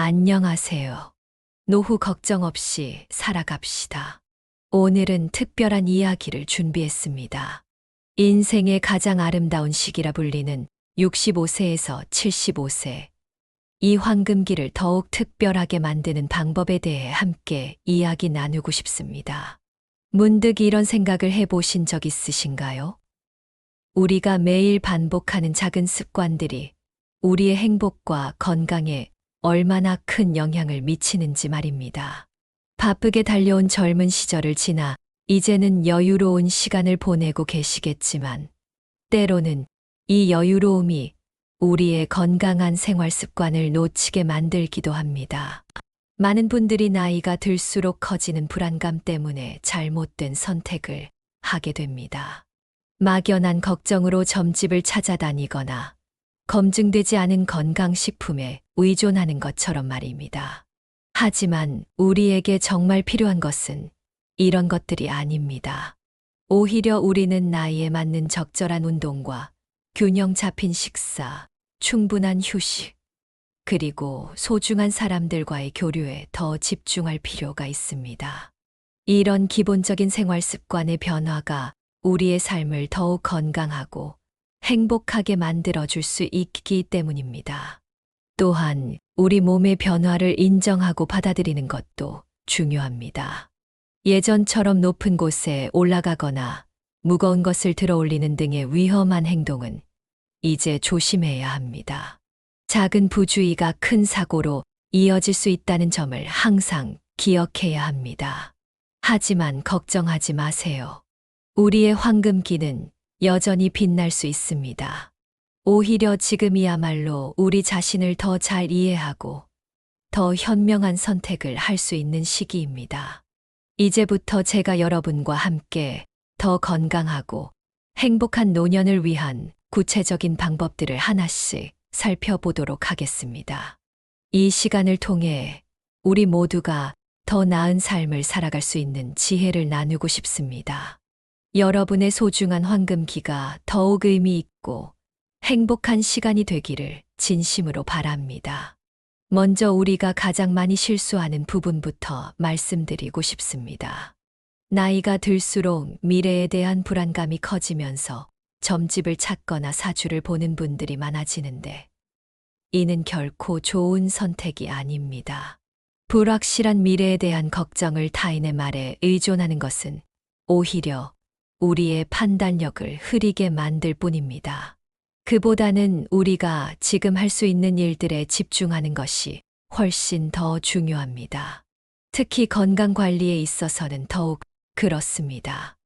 안녕하세요. 노후 걱정 없이 살아갑시다. 오늘은 특별한 이야기를 준비했습니다. 인생의 가장 아름다운 시기라 불리는 65세에서 75세. 이 황금기를 더욱 특별하게 만드는 방법에 대해 함께 이야기 나누고 싶습니다. 문득 이런 생각을 해보신 적 있으신가요? 우리가 매일 반복하는 작은 습관들이 우리의 행복과 건강에 얼마나 큰 영향을 미치는지 말입니다. 바쁘게 달려온 젊은 시절을 지나 이제는 여유로운 시간을 보내고 계시겠지만 때로는 이 여유로움이 우리의 건강한 생활 습관을 놓치게 만들기도 합니다. 많은 분들이 나이가 들수록 커지는 불안감 때문에 잘못된 선택을 하게 됩니다. 막연한 걱정으로 점집을 찾아다니거나 검증되지 않은 건강식품에 의존하는 것처럼 말입니다. 하지만 우리에게 정말 필요한 것은 이런 것들이 아닙니다. 오히려 우리는 나이에 맞는 적절한 운동과 균형 잡힌 식사, 충분한 휴식, 그리고 소중한 사람들과의 교류에 더 집중할 필요가 있습니다. 이런 기본적인 생활 습관의 변화가 우리의 삶을 더욱 건강하고 행복하게 만들어줄 수 있기 때문입니다. 또한 우리 몸의 변화를 인정하고 받아들이는 것도 중요합니다. 예전처럼 높은 곳에 올라가거나 무거운 것을 들어 올리는 등의 위험한 행동은 이제 조심해야 합니다. 작은 부주의가 큰 사고로 이어질 수 있다는 점을 항상 기억해야 합니다. 하지만 걱정하지 마세요. 우리의 황금기는 여전히 빛날 수 있습니다. 오히려 지금이야말로 우리 자신을 더 잘 이해하고 더 현명한 선택을 할 수 있는 시기입니다. 이제부터 제가 여러분과 함께 더 건강하고 행복한 노년을 위한 구체적인 방법들을 하나씩 살펴보도록 하겠습니다. 이 시간을 통해 우리 모두가 더 나은 삶을 살아갈 수 있는 지혜를 나누고 싶습니다. 여러분의 소중한 황금기가 더욱 의미 있고 행복한 시간이 되기를 진심으로 바랍니다. 먼저 우리가 가장 많이 실수하는 부분부터 말씀드리고 싶습니다. 나이가 들수록 미래에 대한 불안감이 커지면서 점집을 찾거나 사주를 보는 분들이 많아지는데 이는 결코 좋은 선택이 아닙니다. 불확실한 미래에 대한 걱정을 타인의 말에 의존하는 것은 오히려 우리의 판단력을 흐리게 만들 뿐입니다. 그보다는 우리가 지금 할 수 있는 일들에 집중하는 것이 훨씬 더 중요합니다. 특히 건강 관리에 있어서는 더욱 그렇습니다.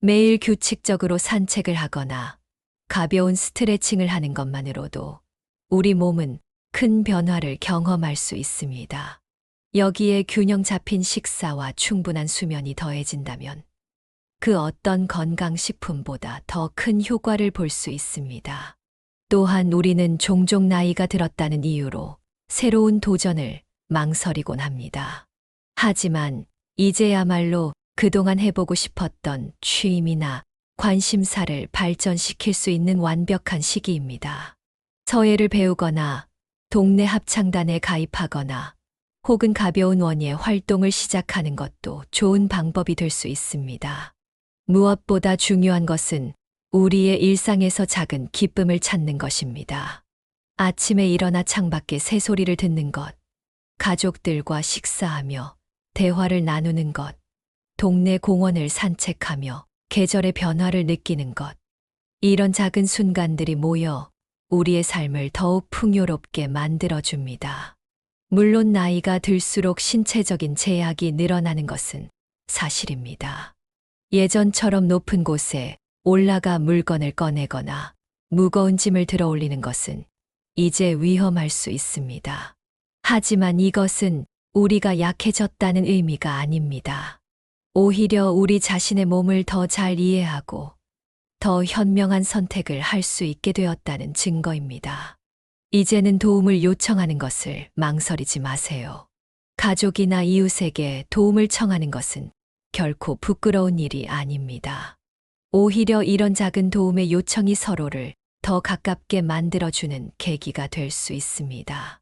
매일 규칙적으로 산책을 하거나 가벼운 스트레칭을 하는 것만으로도 우리 몸은 큰 변화를 경험할 수 있습니다. 여기에 균형 잡힌 식사와 충분한 수면이 더해진다면 그 어떤 건강식품보다 더 큰 효과를 볼 수 있습니다. 또한 우리는 종종 나이가 들었다는 이유로 새로운 도전을 망설이곤 합니다. 하지만 이제야말로 그동안 해보고 싶었던 취미나 관심사를 발전시킬 수 있는 완벽한 시기입니다. 서예를 배우거나 동네 합창단에 가입하거나 혹은 가벼운 원예 활동을 시작하는 것도 좋은 방법이 될 수 있습니다. 무엇보다 중요한 것은 우리의 일상에서 작은 기쁨을 찾는 것입니다. 아침에 일어나 창밖의 새소리를 듣는 것, 가족들과 식사하며 대화를 나누는 것, 동네 공원을 산책하며 계절의 변화를 느끼는 것, 이런 작은 순간들이 모여 우리의 삶을 더욱 풍요롭게 만들어줍니다. 물론 나이가 들수록 신체적인 제약이 늘어나는 것은 사실입니다. 예전처럼 높은 곳에 올라가 물건을 꺼내거나 무거운 짐을 들어 올리는 것은 이제 위험할 수 있습니다. 하지만 이것은 우리가 약해졌다는 의미가 아닙니다. 오히려 우리 자신의 몸을 더 잘 이해하고 더 현명한 선택을 할 수 있게 되었다는 증거입니다. 이제는 도움을 요청하는 것을 망설이지 마세요. 가족이나 이웃에게 도움을 청하는 것은 결코 부끄러운 일이 아닙니다. 오히려 이런 작은 도움의 요청이 서로를 더 가깝게 만들어주는 계기가 될 수 있습니다.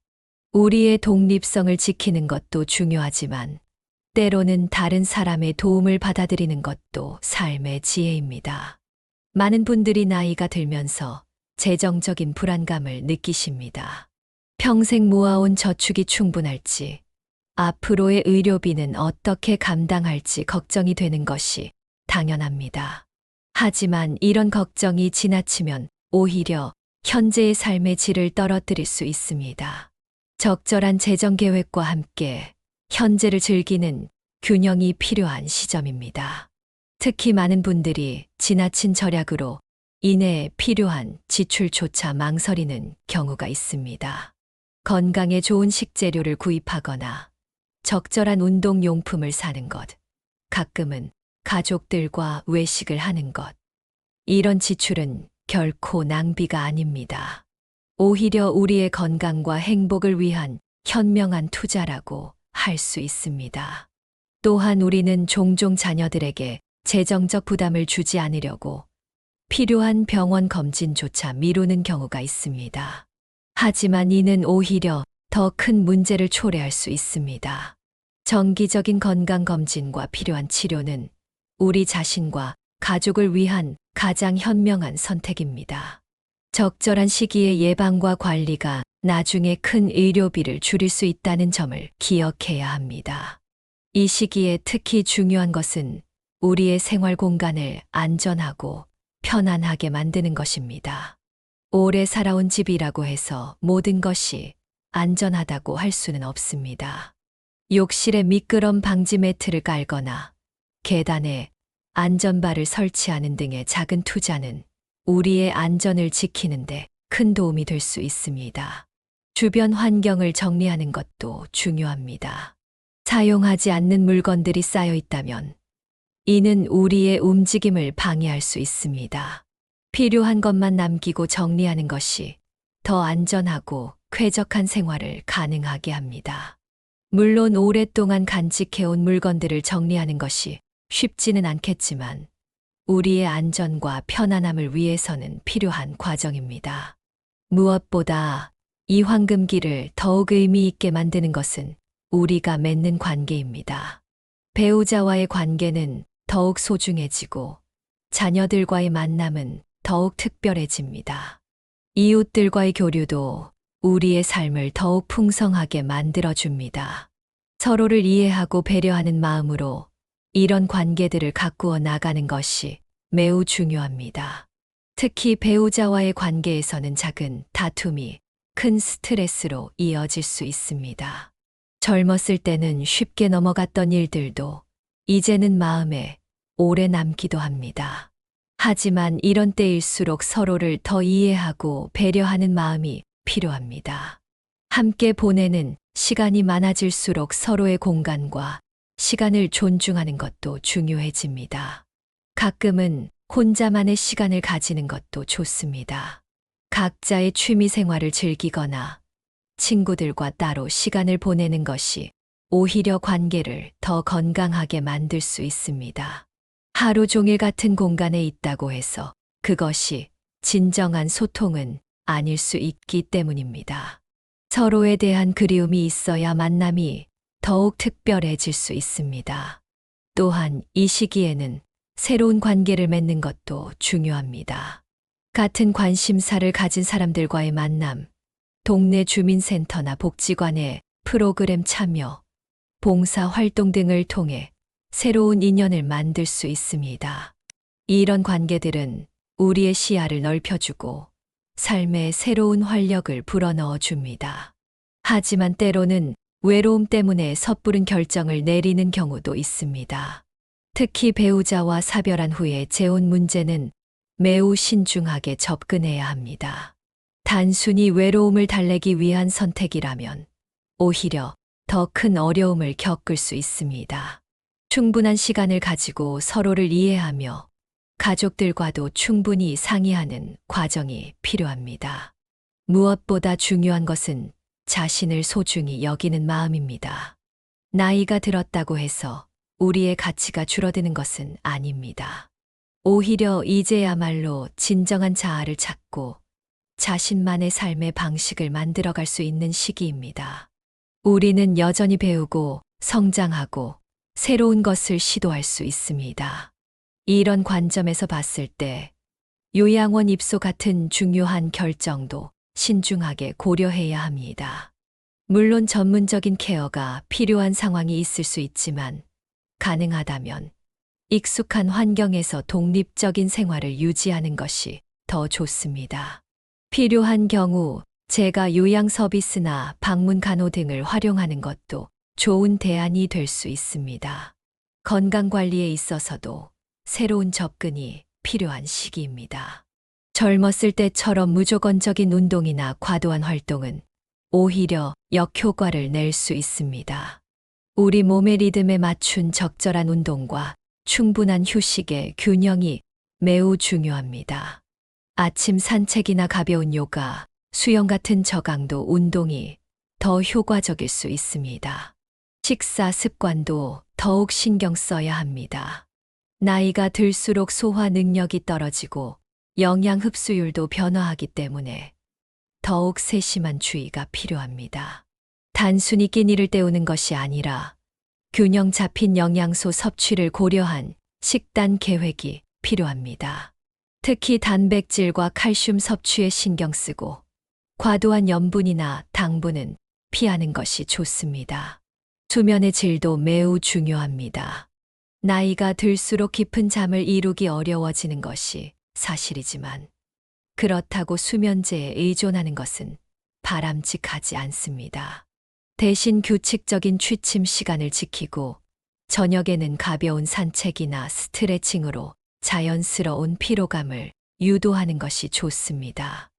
우리의 독립성을 지키는 것도 중요하지만 때로는 다른 사람의 도움을 받아들이는 것도 삶의 지혜입니다. 많은 분들이 나이가 들면서 재정적인 불안감을 느끼십니다. 평생 모아온 저축이 충분할지, 앞으로의 의료비는 어떻게 감당할지 걱정이 되는 것이 당연합니다. 하지만 이런 걱정이 지나치면 오히려 현재의 삶의 질을 떨어뜨릴 수 있습니다. 적절한 재정 계획과 함께 현재를 즐기는 균형이 필요한 시점입니다. 특히 많은 분들이 지나친 절약으로 인해 필요한 지출조차 망설이는 경우가 있습니다. 건강에 좋은 식재료를 구입하거나 적절한 운동용품을 사는 것, 가끔은 가족들과 외식을 하는 것. 이런 지출은 결코 낭비가 아닙니다. 오히려 우리의 건강과 행복을 위한 현명한 투자라고 할 수 있습니다. 또한 우리는 종종 자녀들에게 재정적 부담을 주지 않으려고 필요한 병원 검진조차 미루는 경우가 있습니다. 하지만 이는 오히려 더 큰 문제를 초래할 수 있습니다. 정기적인 건강검진과 필요한 치료는 우리 자신과 가족을 위한 가장 현명한 선택입니다. 적절한 시기의 예방과 관리가 나중에 큰 의료비를 줄일 수 있다는 점을 기억해야 합니다. 이 시기에 특히 중요한 것은 우리의 생활 공간을 안전하고 편안하게 만드는 것입니다. 오래 살아온 집이라고 해서 모든 것이 안전하다고 할 수는 없습니다. 욕실에 미끄럼 방지 매트를 깔거나 계단에 안전바를 설치하는 등의 작은 투자는 우리의 안전을 지키는데 큰 도움이 될 수 있습니다. 주변 환경을 정리하는 것도 중요합니다. 사용하지 않는 물건들이 쌓여 있다면 이는 우리의 움직임을 방해할 수 있습니다. 필요한 것만 남기고 정리하는 것이 더 안전하고 쾌적한 생활을 가능하게 합니다. 물론 오랫동안 간직해온 물건들을 정리하는 것이 쉽지는 않겠지만 우리의 안전과 편안함을 위해서는 필요한 과정입니다. 무엇보다 이 황금기를 더욱 의미 있게 만드는 것은 우리가 맺는 관계입니다. 배우자와의 관계는 더욱 소중해지고 자녀들과의 만남은 더욱 특별해집니다. 이웃들과의 교류도 우리의 삶을 더욱 풍성하게 만들어줍니다. 서로를 이해하고 배려하는 마음으로 이런 관계들을 가꾸어 나가는 것이 매우 중요합니다. 특히 배우자와의 관계에서는 작은 다툼이 큰 스트레스로 이어질 수 있습니다. 젊었을 때는 쉽게 넘어갔던 일들도 이제는 마음에 오래 남기도 합니다. 하지만 이런 때일수록 서로를 더 이해하고 배려하는 마음이 필요합니다. 함께 보내는 시간이 많아질수록 서로의 공간과 시간을 존중하는 것도 중요해집니다. 가끔은 혼자만의 시간을 가지는 것도 좋습니다. 각자의 취미 생활을 즐기거나 친구들과 따로 시간을 보내는 것이 오히려 관계를 더 건강하게 만들 수 있습니다. 하루 종일 같은 공간에 있다고 해서 그것이 진정한 소통은 아닐 수 있기 때문입니다. 서로에 대한 그리움이 있어야 만남이 더욱 특별해질 수 있습니다. 또한 이 시기에는 새로운 관계를 맺는 것도 중요합니다. 같은 관심사를 가진 사람들과의 만남, 동네 주민센터나 복지관의 프로그램 참여, 봉사 활동 등을 통해 새로운 인연을 만들 수 있습니다. 이런 관계들은 우리의 시야를 넓혀주고 삶에 새로운 활력을 불어넣어 줍니다. 하지만 때로는 외로움 때문에 섣부른 결정을 내리는 경우도 있습니다. 특히 배우자와 사별한 후에 재혼 문제는 매우 신중하게 접근해야 합니다. 단순히 외로움을 달래기 위한 선택이라면 오히려 더 큰 어려움을 겪을 수 있습니다. 충분한 시간을 가지고 서로를 이해하며 가족들과도 충분히 상의하는 과정이 필요합니다. 무엇보다 중요한 것은 자신을 소중히 여기는 마음입니다. 나이가 들었다고 해서 우리의 가치가 줄어드는 것은 아닙니다. 오히려 이제야말로 진정한 자아를 찾고 자신만의 삶의 방식을 만들어갈 수 있는 시기입니다. 우리는 여전히 배우고 성장하고 새로운 것을 시도할 수 있습니다. 이런 관점에서 봤을 때 요양원 입소 같은 중요한 결정도 신중하게 고려해야 합니다. 물론 전문적인 케어가 필요한 상황이 있을 수 있지만 가능하다면 익숙한 환경에서 독립적인 생활을 유지하는 것이 더 좋습니다. 필요한 경우 재가 요양 서비스나 방문 간호 등을 활용하는 것도 좋은 대안이 될 수 있습니다. 건강 관리에 있어서도 새로운 접근이 필요한 시기입니다. 젊었을 때처럼 무조건적인 운동이나 과도한 활동은 오히려 역효과를 낼 수 있습니다. 우리 몸의 리듬에 맞춘 적절한 운동과 충분한 휴식의 균형이 매우 중요합니다. 아침 산책이나 가벼운 요가, 수영 같은 저강도 운동이 더 효과적일 수 있습니다. 식사 습관도 더욱 신경 써야 합니다. 나이가 들수록 소화 능력이 떨어지고 영양 흡수율도 변화하기 때문에 더욱 세심한 주의가 필요합니다. 단순히 끼니를 때우는 것이 아니라 균형 잡힌 영양소 섭취를 고려한 식단 계획이 필요합니다. 특히 단백질과 칼슘 섭취에 신경 쓰고 과도한 염분이나 당분은 피하는 것이 좋습니다. 수면의 질도 매우 중요합니다. 나이가 들수록 깊은 잠을 이루기 어려워지는 것이 사실이지만 그렇다고 수면제에 의존하는 것은 바람직하지 않습니다. 대신 규칙적인 취침 시간을 지키고 저녁에는 가벼운 산책이나 스트레칭으로 자연스러운 피로감을 유도하는 것이 좋습니다.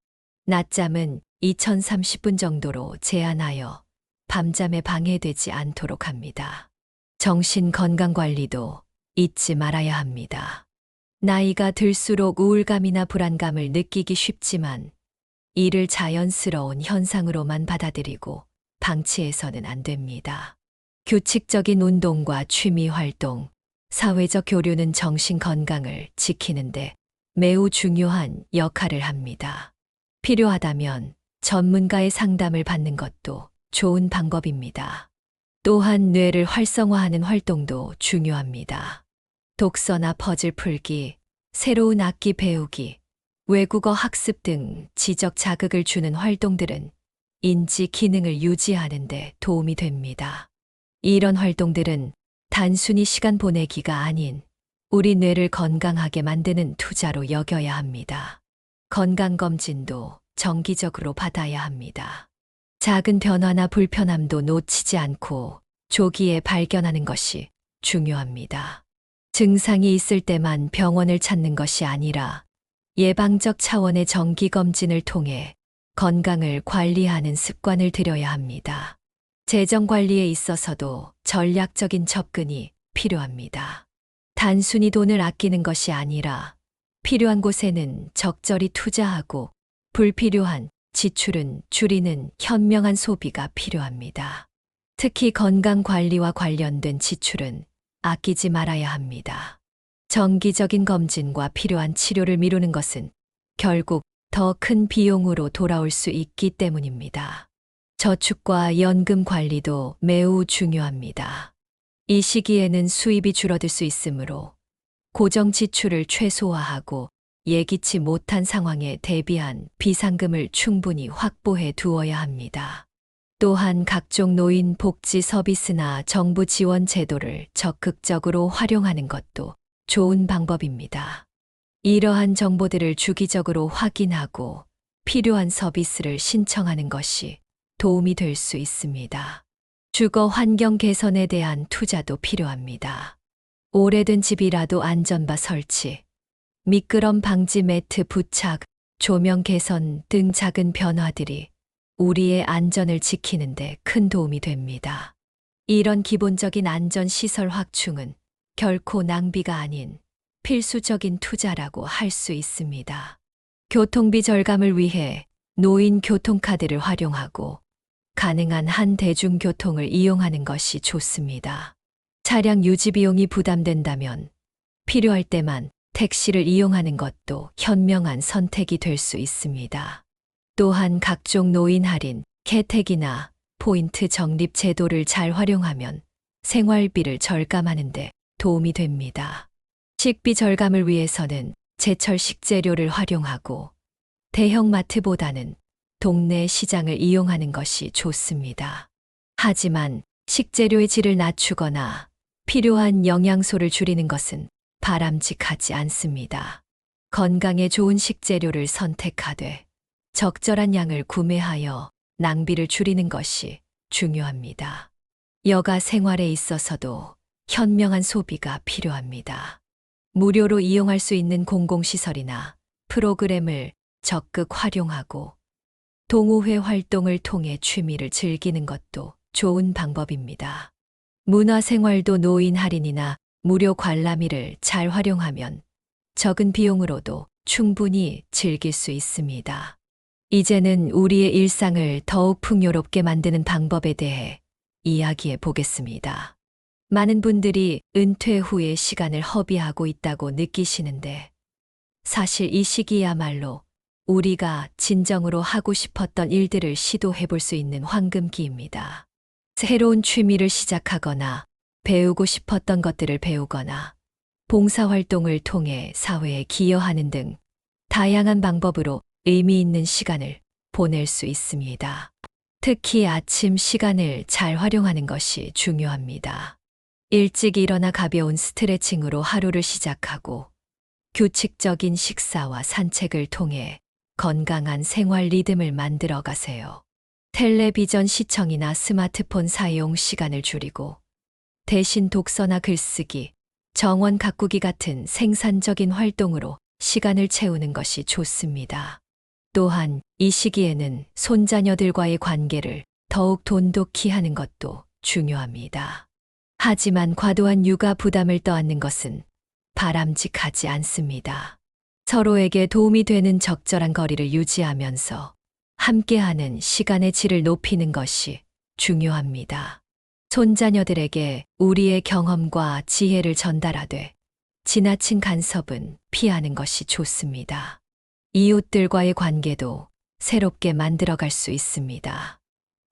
낮잠은 2030분 정도로 제한하여 밤잠에 방해되지 않도록 합니다. 정신 건강 관리도 잊지 말아야 합니다. 나이가 들수록 우울감이나 불안감을 느끼기 쉽지만 이를 자연스러운 현상으로만 받아들이고 방치해서는 안 됩니다. 규칙적인 운동과 취미 활동, 사회적 교류는 정신 건강을 지키는데 매우 중요한 역할을 합니다. 필요하다면 전문가의 상담을 받는 것도 좋은 방법입니다. 또한 뇌를 활성화하는 활동도 중요합니다. 독서나 퍼즐 풀기, 새로운 악기 배우기, 외국어 학습 등 지적 자극을 주는 활동들은 인지 기능을 유지하는 데 도움이 됩니다. 이런 활동들은 단순히 시간 보내기가 아닌 우리 뇌를 건강하게 만드는 투자로 여겨야 합니다. 건강검진도 정기적으로 받아야 합니다. 작은 변화나 불편함도 놓치지 않고 조기에 발견하는 것이 중요합니다. 증상이 있을 때만 병원을 찾는 것이 아니라 예방적 차원의 정기검진을 통해 건강을 관리하는 습관을 들여야 합니다. 재정 관리에 있어서도 전략적인 접근이 필요합니다. 단순히 돈을 아끼는 것이 아니라 필요한 곳에는 적절히 투자하고 불필요한 지출은 줄이는 현명한 소비가 필요합니다. 특히 건강 관리와 관련된 지출은 아끼지 말아야 합니다. 정기적인 검진과 필요한 치료를 미루는 것은 결국 더 큰 비용으로 돌아올 수 있기 때문입니다. 저축과 연금 관리도 매우 중요합니다. 이 시기에는 수입이 줄어들 수 있으므로 고정 지출을 최소화하고 예기치 못한 상황에 대비한 비상금을 충분히 확보해 두어야 합니다. 또한 각종 노인 복지 서비스나 정부 지원 제도를 적극적으로 활용하는 것도 좋은 방법입니다. 이러한 정보들을 주기적으로 확인하고 필요한 서비스를 신청하는 것이 도움이 될 수 있습니다. 주거 환경 개선에 대한 투자도 필요합니다. 오래된 집이라도 안전바 설치, 미끄럼 방지 매트 부착, 조명 개선 등 작은 변화들이 우리의 안전을 지키는 데 큰 도움이 됩니다. 이런 기본적인 안전시설 확충은 결코 낭비가 아닌 필수적인 투자라고 할 수 있습니다. 교통비 절감을 위해 노인 교통카드를 활용하고 가능한 한 대중교통을 이용하는 것이 좋습니다. 차량 유지 비용이 부담된다면 필요할 때만 택시를 이용하는 것도 현명한 선택이 될 수 있습니다. 또한 각종 노인 할인, 혜택이나 포인트 적립 제도를 잘 활용하면 생활비를 절감하는 데 도움이 됩니다. 식비 절감을 위해서는 제철 식재료를 활용하고 대형 마트보다는 동네 시장을 이용하는 것이 좋습니다. 하지만 식재료의 질을 낮추거나 필요한 영양소를 줄이는 것은 바람직하지 않습니다. 건강에 좋은 식재료를 선택하되 적절한 양을 구매하여 낭비를 줄이는 것이 중요합니다. 여가 생활에 있어서도 현명한 소비가 필요합니다. 무료로 이용할 수 있는 공공시설이나 프로그램을 적극 활용하고 동호회 활동을 통해 취미를 즐기는 것도 좋은 방법입니다. 문화생활도 노인 할인이나 무료 관람일을 잘 활용하면 적은 비용으로도 충분히 즐길 수 있습니다. 이제는 우리의 일상을 더욱 풍요롭게 만드는 방법에 대해 이야기해 보겠습니다. 많은 분들이 은퇴 후에 시간을 허비하고 있다고 느끼시는데 사실 이 시기야말로 우리가 진정으로 하고 싶었던 일들을 시도해 볼 수 있는 황금기입니다. 새로운 취미를 시작하거나 배우고 싶었던 것들을 배우거나 봉사활동을 통해 사회에 기여하는 등 다양한 방법으로 의미 있는 시간을 보낼 수 있습니다. 특히 아침 시간을 잘 활용하는 것이 중요합니다. 일찍 일어나 가벼운 스트레칭으로 하루를 시작하고 규칙적인 식사와 산책을 통해 건강한 생활 리듬을 만들어 가세요. 텔레비전 시청이나 스마트폰 사용 시간을 줄이고 대신 독서나 글쓰기, 정원 가꾸기 같은 생산적인 활동으로 시간을 채우는 것이 좋습니다. 또한 이 시기에는 손자녀들과의 관계를 더욱 돈독히 하는 것도 중요합니다. 하지만 과도한 육아 부담을 떠안는 것은 바람직하지 않습니다. 서로에게 도움이 되는 적절한 거리를 유지하면서 함께하는 시간의 질을 높이는 것이 중요합니다. 손자녀들에게 우리의 경험과 지혜를 전달하되 지나친 간섭은 피하는 것이 좋습니다. 이웃들과의 관계도 새롭게 만들어갈 수 있습니다.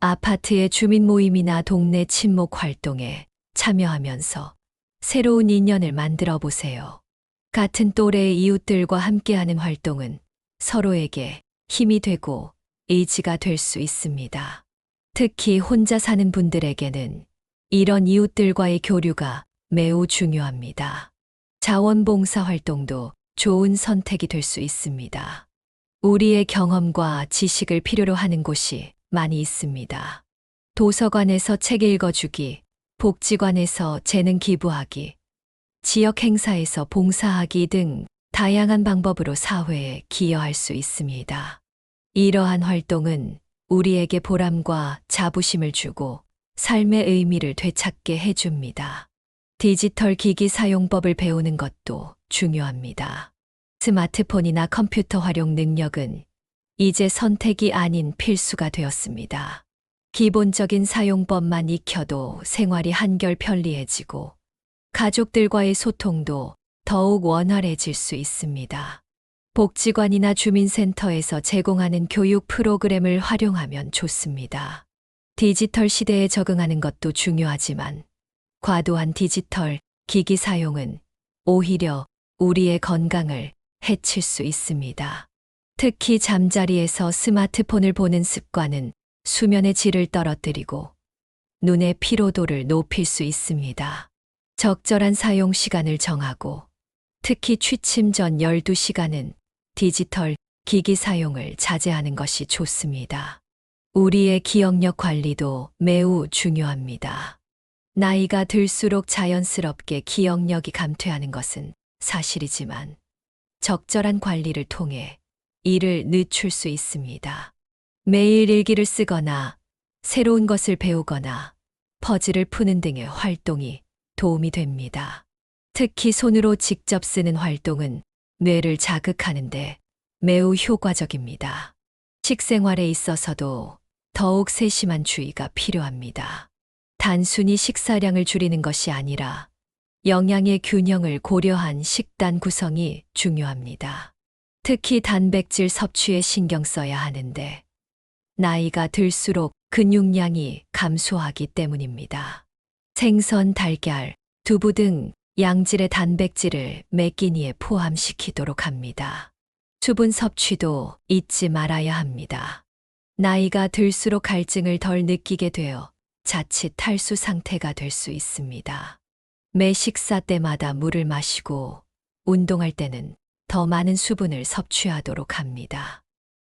아파트의 주민 모임이나 동네 친목 활동에 참여하면서 새로운 인연을 만들어 보세요. 같은 또래의 이웃들과 함께하는 활동은 서로에게 힘이 되고 의지가 될 수 있습니다. 특히 혼자 사는 분들에게는 이런 이웃들과의 교류가 매우 중요합니다. 자원봉사 활동도 좋은 선택이 될 수 있습니다. 우리의 경험과 지식을 필요로 하는 곳이 많이 있습니다. 도서관에서 책 읽어주기, 복지관에서 재능 기부하기, 지역 행사에서 봉사하기 등 다양한 방법으로 사회에 기여할 수 있습니다. 이러한 활동은 우리에게 보람과 자부심을 주고 삶의 의미를 되찾게 해줍니다. 디지털 기기 사용법을 배우는 것도 중요합니다. 스마트폰이나 컴퓨터 활용 능력은 이제 선택이 아닌 필수가 되었습니다. 기본적인 사용법만 익혀도 생활이 한결 편리해지고 가족들과의 소통도 더욱 원활해질 수 있습니다. 복지관이나 주민센터에서 제공하는 교육 프로그램을 활용하면 좋습니다. 디지털 시대에 적응하는 것도 중요하지만 과도한 디지털 기기 사용은 오히려 우리의 건강을 해칠 수 있습니다. 특히 잠자리에서 스마트폰을 보는 습관은 수면의 질을 떨어뜨리고 눈의 피로도를 높일 수 있습니다. 적절한 사용 시간을 정하고 특히 취침 전 12시간은 디지털 기기 사용을 자제하는 것이 좋습니다. 우리의 기억력 관리도 매우 중요합니다. 나이가 들수록 자연스럽게 기억력이 감퇴하는 것은 사실이지만 적절한 관리를 통해 이를 늦출 수 있습니다. 매일 일기를 쓰거나 새로운 것을 배우거나 퍼즐을 푸는 등의 활동이 도움이 됩니다. 특히 손으로 직접 쓰는 활동은 뇌를 자극하는데 매우 효과적입니다. 식생활에 있어서도 더욱 세심한 주의가 필요합니다. 단순히 식사량을 줄이는 것이 아니라 영양의 균형을 고려한 식단 구성이 중요합니다. 특히 단백질 섭취에 신경 써야 하는데 나이가 들수록 근육량이 감소하기 때문입니다. 생선, 달걀, 두부 등 양질의 단백질을 매 끼니에 포함시키도록 합니다. 수분 섭취도 잊지 말아야 합니다. 나이가 들수록 갈증을 덜 느끼게 되어 자칫 탈수 상태가 될 수 있습니다. 매 식사 때마다 물을 마시고 운동할 때는 더 많은 수분을 섭취하도록 합니다.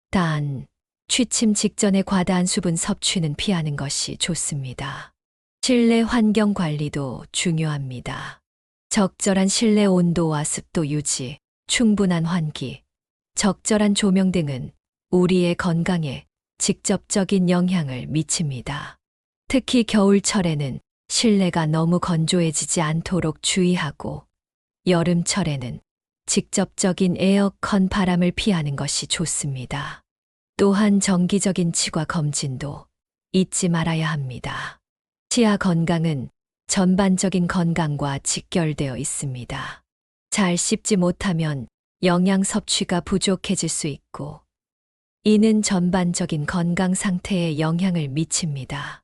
단, 취침 직전에 과다한 수분 섭취는 피하는 것이 좋습니다. 실내 환경 관리도 중요합니다. 적절한 실내 온도와 습도 유지, 충분한 환기, 적절한 조명 등은 우리의 건강에 직접적인 영향을 미칩니다. 특히 겨울철에는 실내가 너무 건조해지지 않도록 주의하고 여름철에는 직접적인 에어컨 바람을 피하는 것이 좋습니다. 또한 정기적인 치과 검진도 잊지 말아야 합니다. 치아 건강은 전반적인 건강과 직결되어 있습니다. 잘 씹지 못하면 영양 섭취가 부족해질 수 있고, 이는 전반적인 건강 상태에 영향을 미칩니다.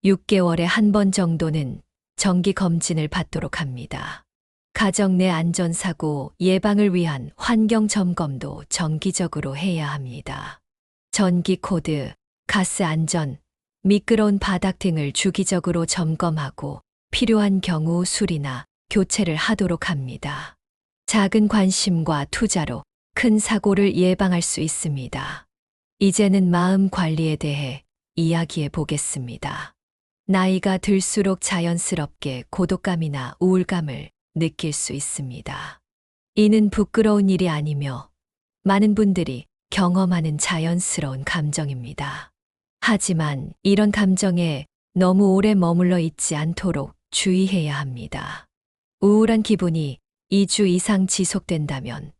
6개월에 한 번 정도는 정기 검진을 받도록 합니다. 가정 내 안전사고 예방을 위한 환경 점검도 정기적으로 해야 합니다. 전기 코드, 가스 안전, 미끄러운 바닥 등을 주기적으로 점검하고 필요한 경우 수리나 교체를 하도록 합니다. 작은 관심과 투자로 큰 사고를 예방할 수 있습니다. 이제는 마음 관리에 대해 이야기해 보겠습니다. 나이가 들수록 자연스럽게 고독감이나 우울감을 느낄 수 있습니다. 이는 부끄러운 일이 아니며 많은 분들이 경험하는 자연스러운 감정입니다. 하지만 이런 감정에 너무 오래 머물러 있지 않도록 주의해야 합니다. 우울한 기분이 2주 이상 지속된다면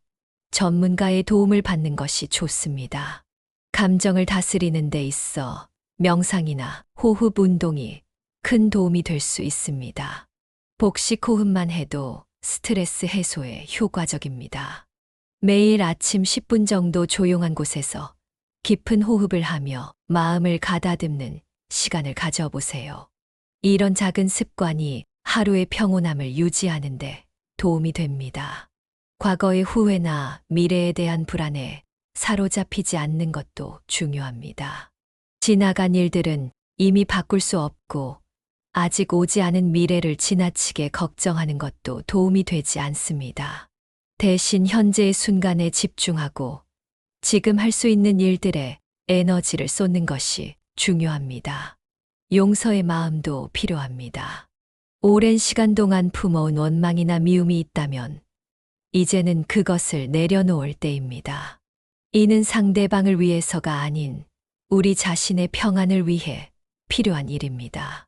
전문가의 도움을 받는 것이 좋습니다. 감정을 다스리는 데 있어 명상이나 호흡 운동이 큰 도움이 될 수 있습니다. 복식 호흡만 해도 스트레스 해소에 효과적입니다. 매일 아침 10분 정도 조용한 곳에서 깊은 호흡을 하며 마음을 가다듬는 시간을 가져보세요. 이런 작은 습관이 하루의 평온함을 유지하는 데 도움이 됩니다. 과거의 후회나 미래에 대한 불안에 사로잡히지 않는 것도 중요합니다. 지나간 일들은 이미 바꿀 수 없고 아직 오지 않은 미래를 지나치게 걱정하는 것도 도움이 되지 않습니다. 대신 현재의 순간에 집중하고 지금 할 수 있는 일들에 에너지를 쏟는 것이 중요합니다. 용서의 마음도 필요합니다. 오랜 시간 동안 품어온 원망이나 미움이 있다면 이제는 그것을 내려놓을 때입니다. 이는 상대방을 위해서가 아닌 우리 자신의 평안을 위해 필요한 일입니다.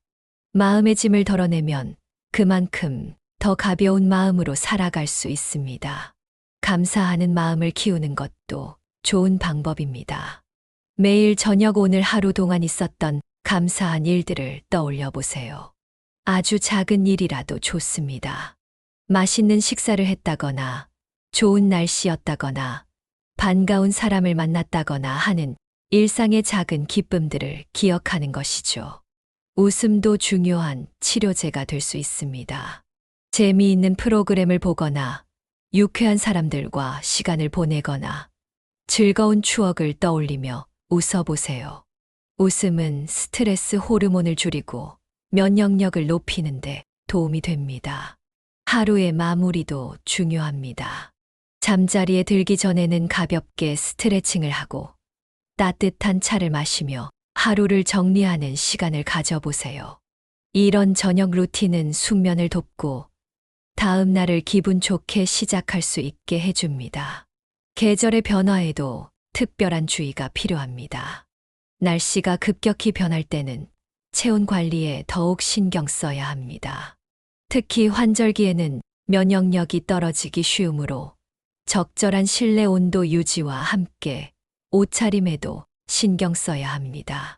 마음의 짐을 덜어내면 그만큼 더 가벼운 마음으로 살아갈 수 있습니다. 감사하는 마음을 키우는 것도 좋은 방법입니다. 매일 저녁 오늘 하루 동안 있었던 감사한 일들을 떠올려 보세요. 아주 작은 일이라도 좋습니다. 맛있는 식사를 했다거나, 좋은 날씨였다거나, 반가운 사람을 만났다거나 하는 일상의 작은 기쁨들을 기억하는 것이죠. 웃음도 중요한 치료제가 될 수 있습니다. 재미있는 프로그램을 보거나, 유쾌한 사람들과 시간을 보내거나, 즐거운 추억을 떠올리며 웃어보세요. 웃음은 스트레스 호르몬을 줄이고 면역력을 높이는데 도움이 됩니다. 하루의 마무리도 중요합니다. 잠자리에 들기 전에는 가볍게 스트레칭을 하고 따뜻한 차를 마시며 하루를 정리하는 시간을 가져보세요. 이런 저녁 루틴은 숙면을 돕고 다음 날을 기분 좋게 시작할 수 있게 해줍니다. 계절의 변화에도 특별한 주의가 필요합니다. 날씨가 급격히 변할 때는 체온 관리에 더욱 신경 써야 합니다. 특히 환절기에는 면역력이 떨어지기 쉬우므로 적절한 실내 온도 유지와 함께 옷차림에도 신경 써야 합니다.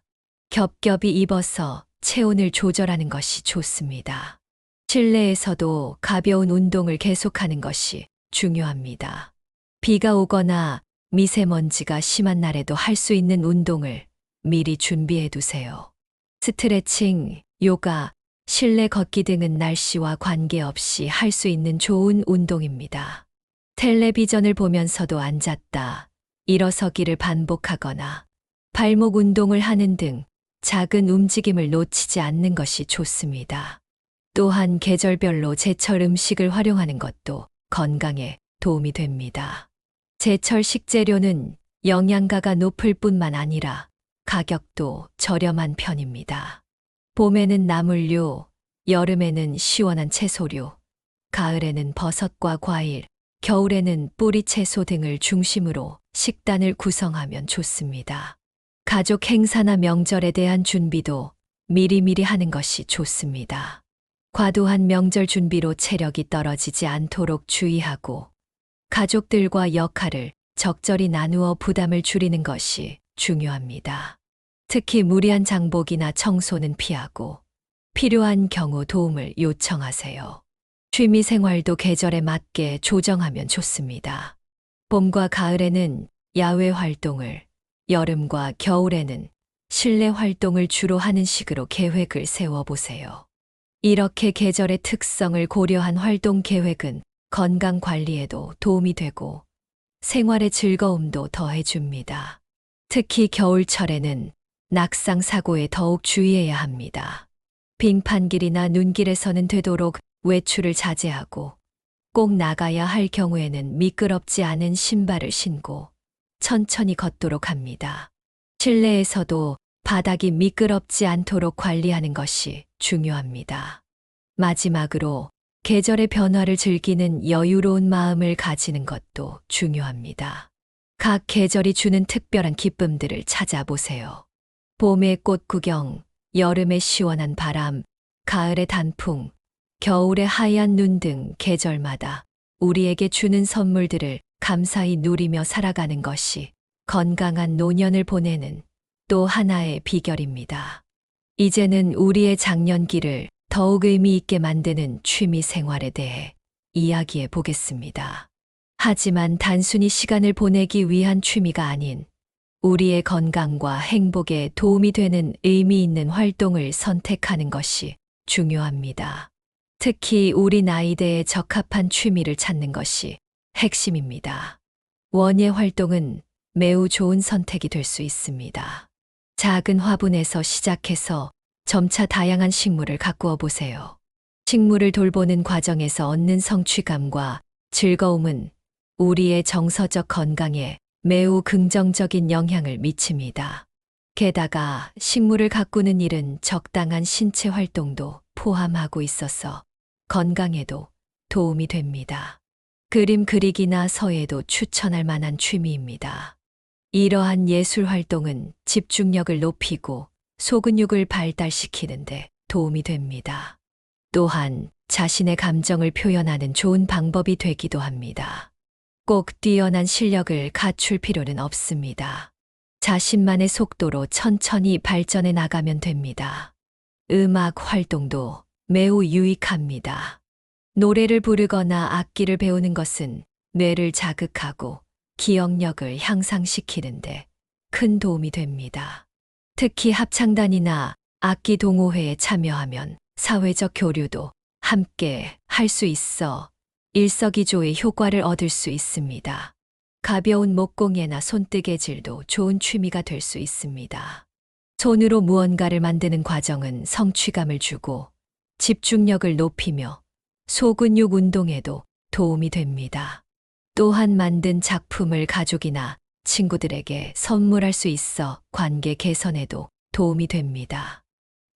겹겹이 입어서 체온을 조절하는 것이 좋습니다. 실내에서도 가벼운 운동을 계속하는 것이 중요합니다. 비가 오거나 미세먼지가 심한 날에도 할 수 있는 운동을 미리 준비해 두세요. 스트레칭, 요가, 실내 걷기 등은 날씨와 관계없이 할 수 있는 좋은 운동입니다. 텔레비전을 보면서도 앉았다, 일어서기를 반복하거나 발목 운동을 하는 등 작은 움직임을 놓치지 않는 것이 좋습니다. 또한 계절별로 제철 음식을 활용하는 것도 건강에 도움이 됩니다. 제철 식재료는 영양가가 높을 뿐만 아니라 가격도 저렴한 편입니다. 봄에는 나물류, 여름에는 시원한 채소류, 가을에는 버섯과 과일, 겨울에는 뿌리 채소 등을 중심으로 식단을 구성하면 좋습니다. 가족 행사나 명절에 대한 준비도 미리미리 하는 것이 좋습니다. 과도한 명절 준비로 체력이 떨어지지 않도록 주의하고 가족들과 역할을 적절히 나누어 부담을 줄이는 것이 중요합니다. 특히 무리한 장보기나 청소는 피하고 필요한 경우 도움을 요청하세요. 취미 생활도 계절에 맞게 조정하면 좋습니다. 봄과 가을에는 야외 활동을, 여름과 겨울에는 실내 활동을 주로 하는 식으로 계획을 세워보세요. 이렇게 계절의 특성을 고려한 활동 계획은 건강 관리에도 도움이 되고 생활의 즐거움도 더해줍니다. 특히 겨울철에는 낙상 사고에 더욱 주의해야 합니다. 빙판길이나 눈길에서는 되도록 외출을 자제하고 꼭 나가야 할 경우에는 미끄럽지 않은 신발을 신고 천천히 걷도록 합니다. 실내에서도 바닥이 미끄럽지 않도록 관리하는 것이 중요합니다. 마지막으로 계절의 변화를 즐기는 여유로운 마음을 가지는 것도 중요합니다. 각 계절이 주는 특별한 기쁨들을 찾아보세요. 봄의 꽃 구경, 여름의 시원한 바람, 가을의 단풍, 겨울의 하얀 눈 등 계절마다 우리에게 주는 선물들을 감사히 누리며 살아가는 것이 건강한 노년을 보내는 또 하나의 비결입니다. 이제는 우리의 장년기를 더욱 의미 있게 만드는 취미 생활에 대해 이야기해 보겠습니다. 하지만 단순히 시간을 보내기 위한 취미가 아닌 우리의 건강과 행복에 도움이 되는 의미 있는 활동을 선택하는 것이 중요합니다. 특히 우리 나이대에 적합한 취미를 찾는 것이 핵심입니다. 원예 활동은 매우 좋은 선택이 될 수 있습니다. 작은 화분에서 시작해서 점차 다양한 식물을 가꾸어 보세요. 식물을 돌보는 과정에서 얻는 성취감과 즐거움은 우리의 정서적 건강에 매우 긍정적인 영향을 미칩니다. 게다가 식물을 가꾸는 일은 적당한 신체 활동도 포함하고 있어서 건강에도 도움이 됩니다. 그림 그리기나 서예도 추천할 만한 취미입니다. 이러한 예술 활동은 집중력을 높이고 소근육을 발달시키는 데 도움이 됩니다. 또한 자신의 감정을 표현하는 좋은 방법이 되기도 합니다. 꼭 뛰어난 실력을 갖출 필요는 없습니다. 자신만의 속도로 천천히 발전해 나가면 됩니다. 음악 활동도 매우 유익합니다. 노래를 부르거나 악기를 배우는 것은 뇌를 자극하고 기억력을 향상시키는데 큰 도움이 됩니다. 특히 합창단이나 악기 동호회에 참여하면 사회적 교류도 함께 할 수 있어 일석이조의 효과를 얻을 수 있습니다. 가벼운 목공예나 손뜨개질도 좋은 취미가 될 수 있습니다. 손으로 무언가를 만드는 과정은 성취감을 주고 집중력을 높이며 소근육 운동에도 도움이 됩니다. 또한 만든 작품을 가족이나 친구들에게 선물할 수 있어 관계 개선에도 도움이 됩니다.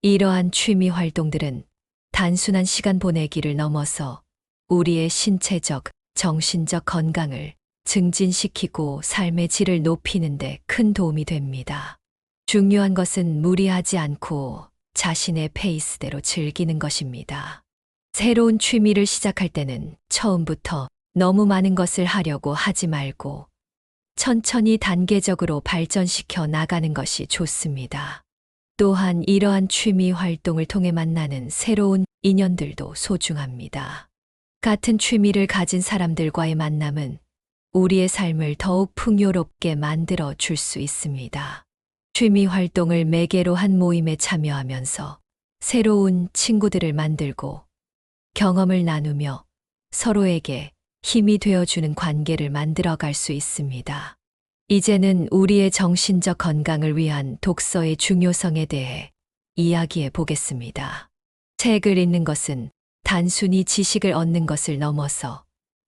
이러한 취미 활동들은 단순한 시간 보내기를 넘어서 우리의 신체적, 정신적 건강을 증진시키고 삶의 질을 높이는 데 큰 도움이 됩니다. 중요한 것은 무리하지 않고 자신의 페이스대로 즐기는 것입니다. 새로운 취미를 시작할 때는 처음부터 너무 많은 것을 하려고 하지 말고 천천히 단계적으로 발전시켜 나가는 것이 좋습니다. 또한 이러한 취미 활동을 통해 만나는 새로운 인연들도 소중합니다. 같은 취미를 가진 사람들과의 만남은 우리의 삶을 더욱 풍요롭게 만들어 줄 수 있습니다. 취미 활동을 매개로 한 모임에 참여하면서 새로운 친구들을 만들고 경험을 나누며 서로에게 힘이 되어주는 관계를 만들어 갈 수 있습니다. 이제는 우리의 정신적 건강을 위한 독서의 중요성에 대해 이야기해 보겠습니다. 책을 읽는 것은 단순히 지식을 얻는 것을 넘어서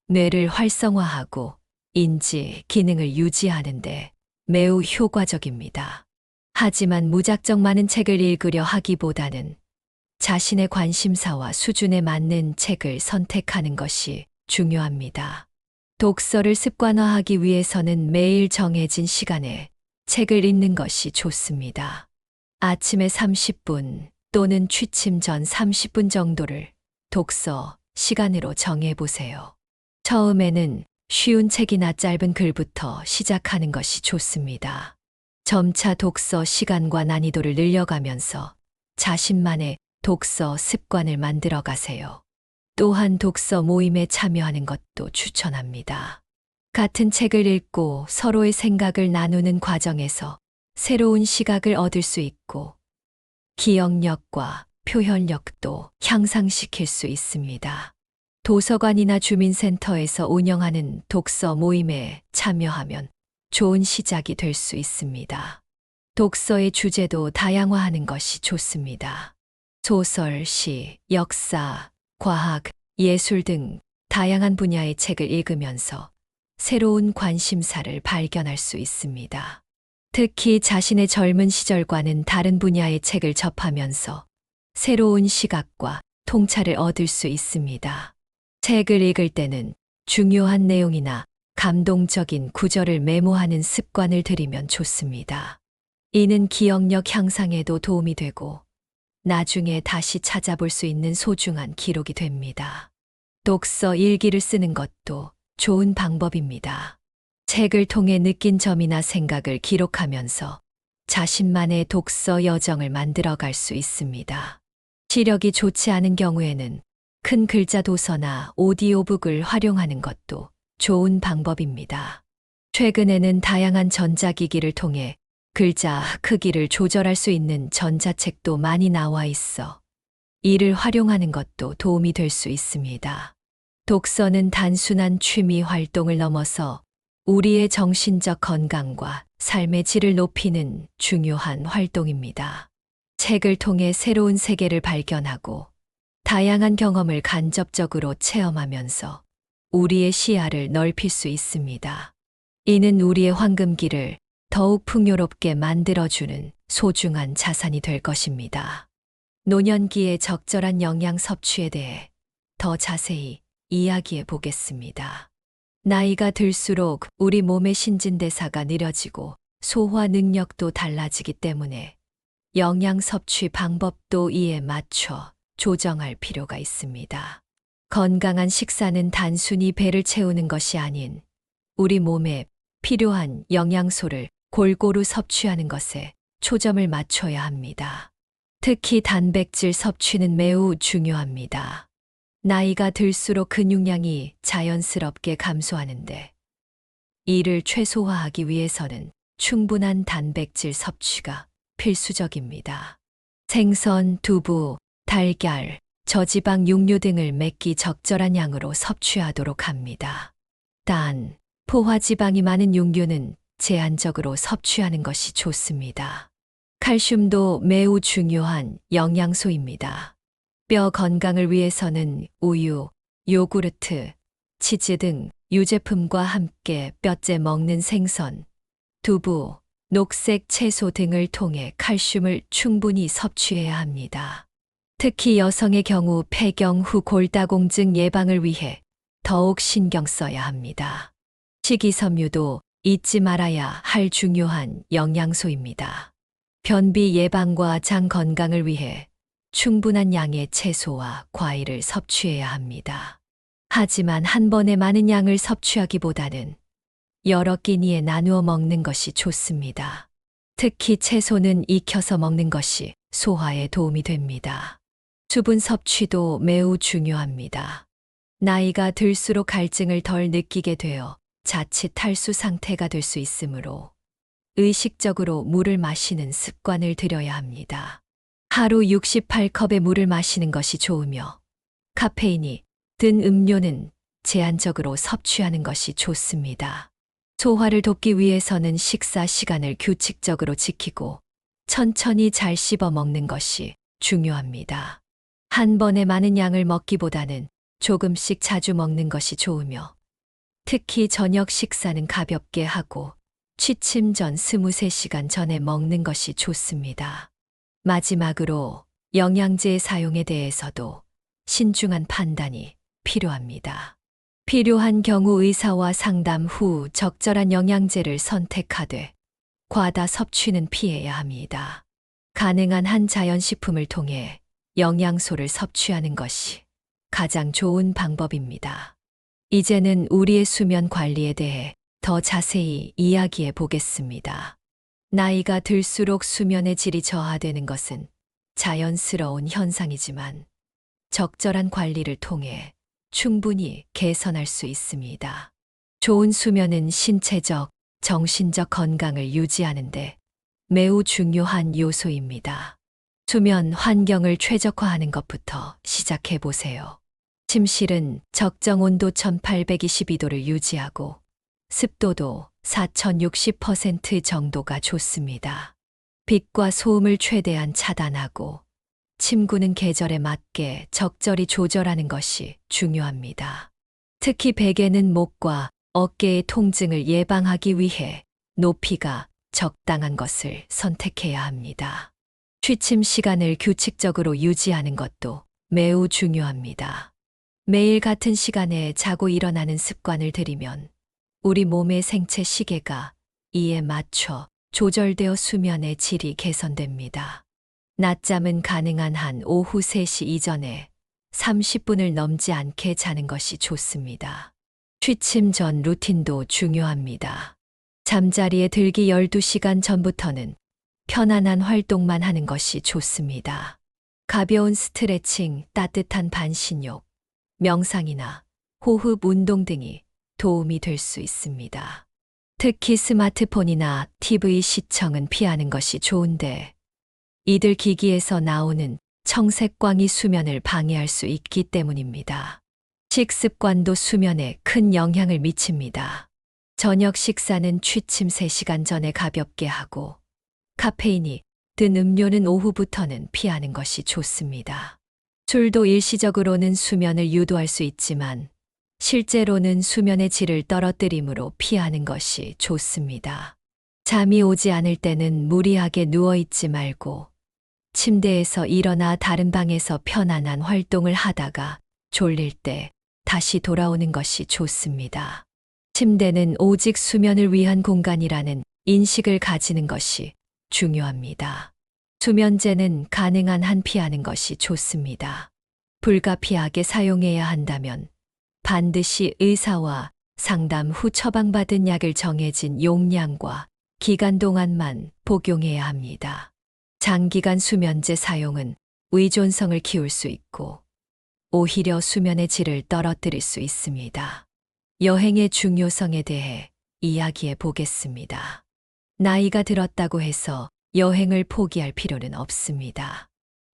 뇌를 활성화하고 인지 기능을 유지하는데 매우 효과적입니다. 하지만 무작정 많은 책을 읽으려 하기보다는 자신의 관심사와 수준에 맞는 책을 선택하는 것이 중요합니다. 독서를 습관화하기 위해서는 매일 정해진 시간에 책을 읽는 것이 좋습니다. 아침에 30분 또는 취침 전 30분 정도를 독서 시간으로 정해보세요. 처음에는 쉬운 책이나 짧은 글부터 시작하는 것이 좋습니다. 점차 독서 시간과 난이도를 늘려가면서 자신만의 독서 습관을 만들어 가세요. 또한 독서 모임에 참여하는 것도 추천합니다. 같은 책을 읽고 서로의 생각을 나누는 과정에서 새로운 시각을 얻을 수 있고 기억력과 표현력도 향상시킬 수 있습니다. 도서관이나 주민센터에서 운영하는 독서 모임에 참여하면 좋은 시작이 될 수 있습니다. 독서의 주제도 다양화하는 것이 좋습니다. 소설, 시, 역사, 과학, 예술 등 다양한 분야의 책을 읽으면서 새로운 관심사를 발견할 수 있습니다. 특히 자신의 젊은 시절과는 다른 분야의 책을 접하면서 새로운 시각과 통찰을 얻을 수 있습니다. 책을 읽을 때는 중요한 내용이나 감동적인 구절을 메모하는 습관을 들이면 좋습니다. 이는 기억력 향상에도 도움이 되고 나중에 다시 찾아볼 수 있는 소중한 기록이 됩니다. 독서 일기를 쓰는 것도 좋은 방법입니다. 책을 통해 느낀 점이나 생각을 기록하면서 자신만의 독서 여정을 만들어갈 수 있습니다. 시력이 좋지 않은 경우에는 큰 글자 도서나 오디오북을 활용하는 것도 좋은 방법입니다. 최근에는 다양한 전자기기를 통해 글자 크기를 조절할 수 있는 전자책도 많이 나와 있어 이를 활용하는 것도 도움이 될 수 있습니다. 독서는 단순한 취미 활동을 넘어서 우리의 정신적 건강과 삶의 질을 높이는 중요한 활동입니다. 책을 통해 새로운 세계를 발견하고 다양한 경험을 간접적으로 체험하면서 우리의 시야를 넓힐 수 있습니다. 이는 우리의 황금기를 더욱 풍요롭게 만들어주는 소중한 자산이 될 것입니다. 노년기의 적절한 영양 섭취에 대해 더 자세히 이야기해 보겠습니다. 나이가 들수록 우리 몸의 신진대사가 느려지고 소화 능력도 달라지기 때문에 영양 섭취 방법도 이에 맞춰 조정할 필요가 있습니다. 건강한 식사는 단순히 배를 채우는 것이 아닌 우리 몸에 필요한 영양소를 골고루 섭취하는 것에 초점을 맞춰야 합니다. 특히 단백질 섭취는 매우 중요합니다. 나이가 들수록 근육량이 자연스럽게 감소하는데 이를 최소화하기 위해서는 충분한 단백질 섭취가 필수적입니다. 생선, 두부, 달걀, 저지방 육류 등을 매끼 적절한 양으로 섭취하도록 합니다. 단, 포화지방이 많은 육류는 제한적으로 섭취하는 것이 좋습니다. 칼슘도 매우 중요한 영양소입니다. 뼈 건강을 위해서는 우유, 요구르트, 치즈 등 유제품과 함께 뼈째 먹는 생선, 두부, 녹색 채소 등을 통해 칼슘을 충분히 섭취해야 합니다. 특히 여성의 경우 폐경 후 골다공증 예방을 위해 더욱 신경 써야 합니다. 식이섬유도 잊지 말아야 할 중요한 영양소입니다. 변비 예방과 장 건강을 위해 충분한 양의 채소와 과일을 섭취해야 합니다. 하지만 한 번에 많은 양을 섭취하기보다는 여러 끼니에 나누어 먹는 것이 좋습니다. 특히 채소는 익혀서 먹는 것이 소화에 도움이 됩니다. 수분 섭취도 매우 중요합니다. 나이가 들수록 갈증을 덜 느끼게 되어 자칫 탈수 상태가 될 수 있으므로 의식적으로 물을 마시는 습관을 들여야 합니다. 하루 68컵의 물을 마시는 것이 좋으며 카페인이 든 음료는 제한적으로 섭취하는 것이 좋습니다. 소화를 돕기 위해서는 식사 시간을 규칙적으로 지키고 천천히 잘 씹어 먹는 것이 중요합니다. 한 번에 많은 양을 먹기보다는 조금씩 자주 먹는 것이 좋으며 특히 저녁 식사는 가볍게 하고 취침 전 23시간 전에 먹는 것이 좋습니다. 마지막으로 영양제의 사용에 대해서도 신중한 판단이 필요합니다. 필요한 경우 의사와 상담 후 적절한 영양제를 선택하되 과다 섭취는 피해야 합니다. 가능한 한 자연식품을 통해 영양소를 섭취하는 것이 가장 좋은 방법입니다. 이제는 우리의 수면 관리에 대해 더 자세히 이야기해 보겠습니다. 나이가 들수록 수면의 질이 저하되는 것은 자연스러운 현상이지만 적절한 관리를 통해 충분히 개선할 수 있습니다. 좋은 수면은 신체적, 정신적 건강을 유지하는데 매우 중요한 요소입니다. 수면 환경을 최적화하는 것부터 시작해 보세요. 침실은 적정 온도 1822도를 유지하고 습도도 4060% 정도가 좋습니다. 빛과 소음을 최대한 차단하고 침구는 계절에 맞게 적절히 조절하는 것이 중요합니다. 특히 베개는 목과 어깨의 통증을 예방하기 위해 높이가 적당한 것을 선택해야 합니다. 취침 시간을 규칙적으로 유지하는 것도 매우 중요합니다. 매일 같은 시간에 자고 일어나는 습관을 들이면 우리 몸의 생체 시계가 이에 맞춰 조절되어 수면의 질이 개선됩니다. 낮잠은 가능한 한 오후 3시 이전에 30분을 넘지 않게 자는 것이 좋습니다. 취침 전 루틴도 중요합니다. 잠자리에 들기 12시간 전부터는 편안한 활동만 하는 것이 좋습니다. 가벼운 스트레칭, 따뜻한 반신욕, 명상이나 호흡 운동 등이 도움이 될 수 있습니다. 특히 스마트폰이나 TV 시청은 피하는 것이 좋은데 이들 기기에서 나오는 청색광이 수면을 방해할 수 있기 때문입니다. 식습관도 수면에 큰 영향을 미칩니다. 저녁 식사는 취침 3시간 전에 가볍게 하고 카페인이 든 음료는 오후부터는 피하는 것이 좋습니다. 술도 일시적으로는 수면을 유도할 수 있지만 실제로는 수면의 질을 떨어뜨리므로 피하는 것이 좋습니다. 잠이 오지 않을 때는 무리하게 누워있지 말고 침대에서 일어나 다른 방에서 편안한 활동을 하다가 졸릴 때 다시 돌아오는 것이 좋습니다. 침대는 오직 수면을 위한 공간이라는 인식을 가지는 것이 중요합니다. 수면제는 가능한 한 피하는 것이 좋습니다. 불가피하게 사용해야 한다면 반드시 의사와 상담 후 처방받은 약을 정해진 용량과 기간 동안만 복용해야 합니다. 장기간 수면제 사용은 의존성을 키울 수 있고 오히려 수면의 질을 떨어뜨릴 수 있습니다. 여행의 중요성에 대해 이야기해 보겠습니다. 나이가 들었다고 해서 여행을 포기할 필요는 없습니다.